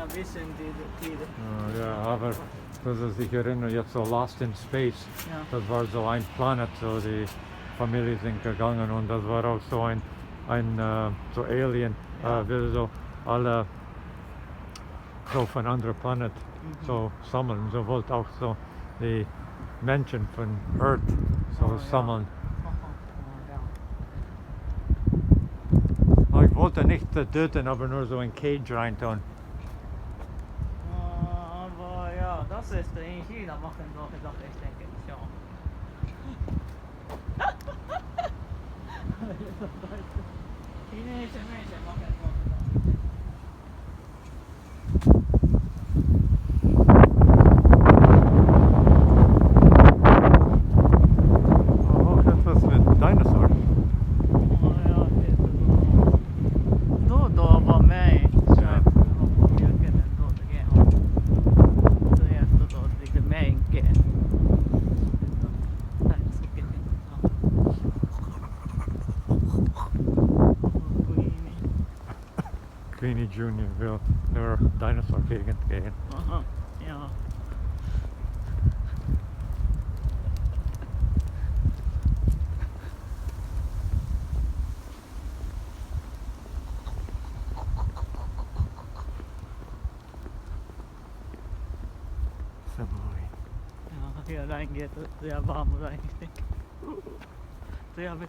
ein bisschen die Ja, aber das ist, ich erinnere jetzt so Lost in Space, ja. das war so ein Planet, so die Familie sind gegangen und das war auch so ein so Alien, Ja. will so alle so von anderen Planet so sammeln, so wollte auch so die Menschen von Earth so Oh, ja. sammeln. Ja. Ich wollte nicht töten, aber nur so ein Cage reintun. Aber ja, das ist in China machen solche Sachen, ich denke schon. Chinesische Menschen machen solche Sachen. Auch etwas mit Dinosaurs. Oh ja, det är så. Då var med. Så jag var på mjölken då det är han. Så jag stod då lite mänke. Nej, så kan jag inte. Queenie Jr. wil naar dinosaurgegend kijken. Aha, ja. Samoy. Ja, hier reingeht, sehr warm rein, ich denke. Sehr weg.